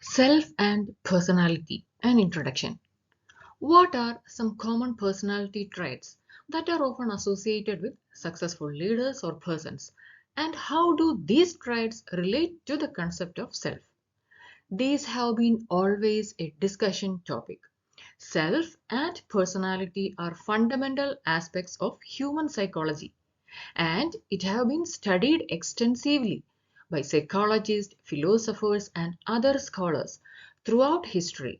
Self and personality. An introduction. What are some common personality traits that are often associated with successful leaders or persons? And how do these traits relate to the concept of self? These have been always a discussion topic. Self and personality are fundamental aspects of human psychology, and it have been studied extensively by psychologists, philosophers, and other scholars throughout history.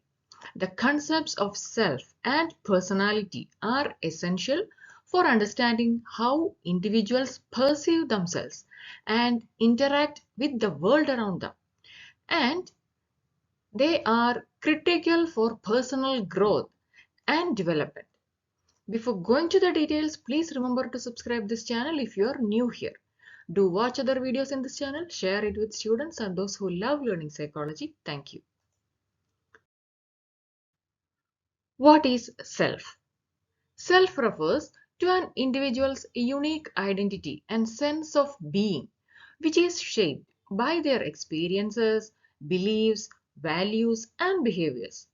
The concepts of self and personality are essential for understanding how individuals perceive themselves and interact with the world around them, and they are critical for personal growth and development. Before going to the details, please remember to subscribe this channel if you are new here. Do watch other videos in this channel, share it with students and those who love learning psychology. Thank you. What is self? Self refers to an individual's unique identity and sense of being, which is shaped by their experiences, beliefs, values, and behaviors.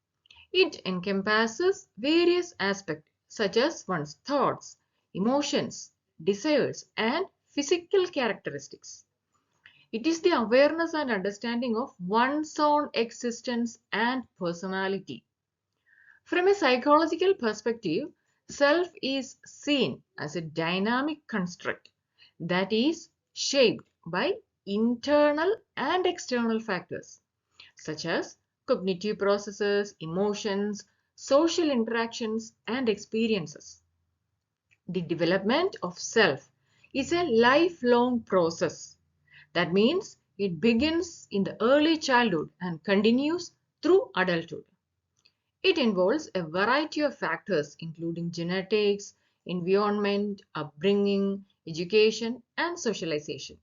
It encompasses various aspects such as one's thoughts, emotions, desires, and physical characteristics. It is the awareness and understanding of one's own existence and personality. From a psychological perspective, self is seen as a dynamic construct that is shaped by internal and external factors such as cognitive processes, emotions, social interactions, and experiences. The development of self is a lifelong process. That means it begins in the early childhood and continues through adulthood. It involves a variety of factors including genetics, environment, upbringing, education, and socialization.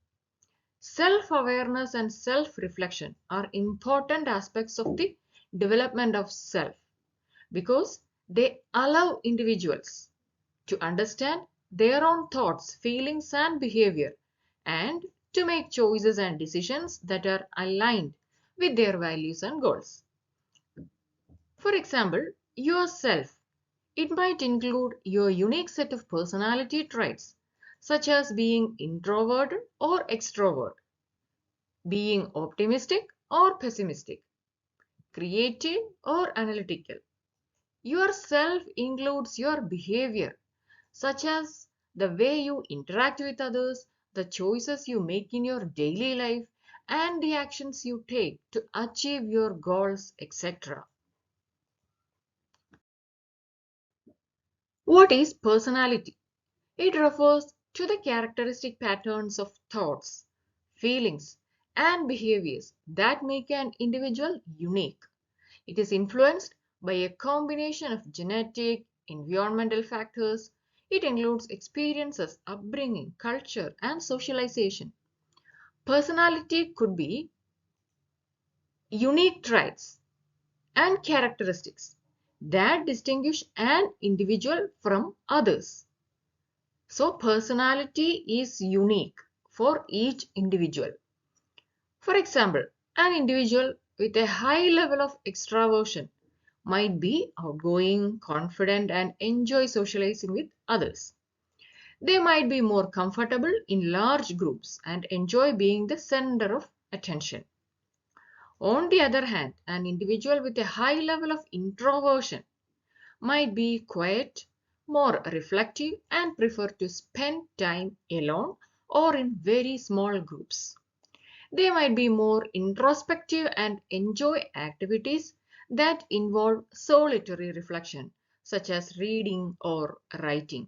Self-awareness and self-reflection are important aspects of the development of self because they allow individuals to understand their own thoughts, feelings, and behavior, and to make choices and decisions that are aligned with their values and goals. For example, yourself. It might include your unique set of personality traits, such as being introverted or extrovert, being optimistic or pessimistic, creative or analytical. Your self includes your behavior, such as the way you interact with others, the choices you make in your daily life, and the actions you take to achieve your goals, etc. What is personality? It refers to the characteristic patterns of thoughts, feelings, and behaviors that make an individual unique. It is influenced by a combination of genetic, environmental factors. It includes experiences, upbringing, culture, and socialization. Personality could be unique traits and characteristics that distinguish an individual from others. So, personality is unique for each individual. For example, an individual with a high level of extraversion might be outgoing, confident, and enjoy socializing with others. They might be more comfortable in large groups and enjoy being the center of attention. On the other hand, an individual with a high level of introversion might be quiet, more reflective, and prefer to spend time alone or in very small groups. They might be more introspective and enjoy activities that involve solitary reflection, such as reading or writing.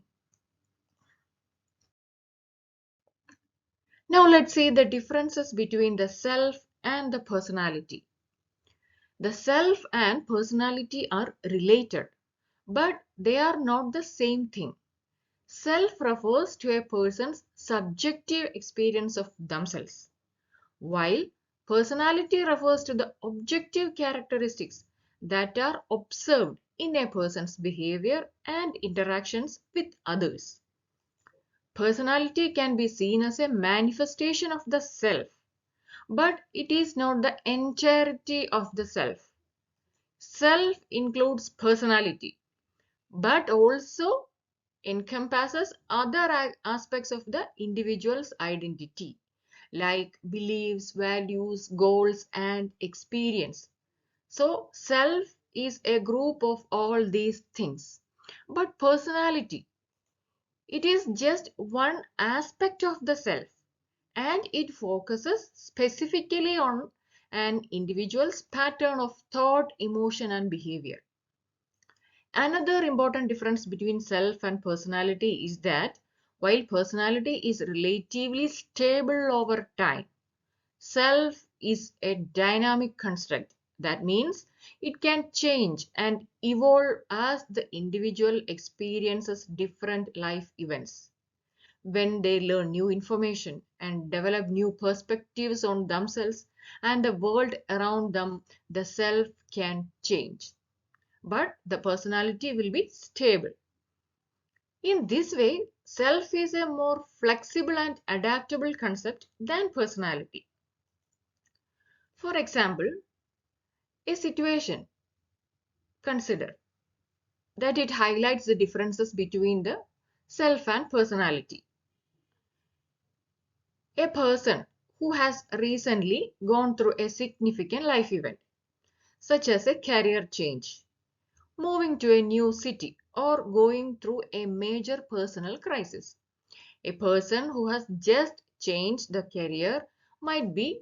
Now let's see the differences between the self and the personality. The self and personality are related, but they are not the same thing. Self refers to a person's subjective experience of themselves, while personality refers to the objective characteristics that are observed in a person's behavior and interactions with others. Personality can be seen as a manifestation of the self, but it is not the entirety of the self. Self includes personality, but also encompasses other aspects of the individual's identity, like beliefs, values, goals, and experience. So, self is a group of all these things. But personality, it is just one aspect of the self, and it focuses specifically on an individual's pattern of thought, emotion, and behavior. Another important difference between self and personality is that while personality is relatively stable over time, self is a dynamic construct. That means it can change and evolve as the individual experiences different life events. When they learn new information and develop new perspectives on themselves and the world around them, the self can change, but the personality will be stable. In this way, self is a more flexible and adaptable concept than personality. For example, a situation, consider that it highlights the differences between the self and personality. A person who has recently gone through a significant life event, such as a career change, moving to a new city, or going through a major personal crisis. A person who has just changed the career might be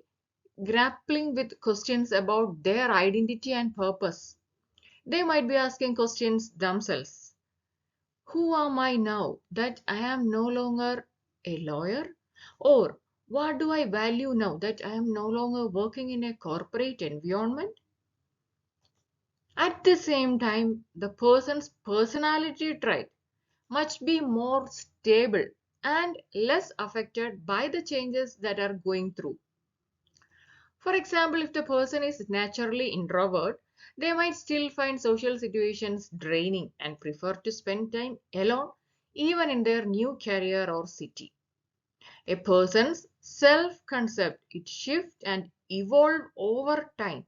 grappling with questions about their identity and purpose. They might be asking questions themselves. Who am I now that I am no longer a lawyer? Or what do I value now that I am no longer working in a corporate environment? At the same time, the person's personality trait must be more stable and less affected by the changes that are going through. For example, if the person is naturally introvert, they might still find social situations draining and prefer to spend time alone even in their new career or city. A person's self-concept, it shifts and evolve over time.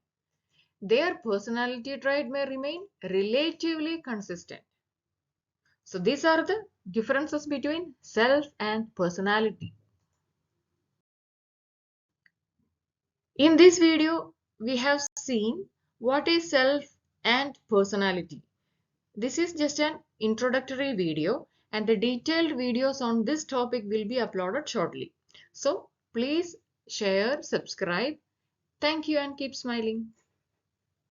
Their personality trait may remain relatively consistent. So these are the differences between self and personality. In this video, we have seen what is self and personality. This is just an introductory video, and the detailed videos on this topic will be uploaded shortly. So please share, subscribe. Thank you and keep smiling.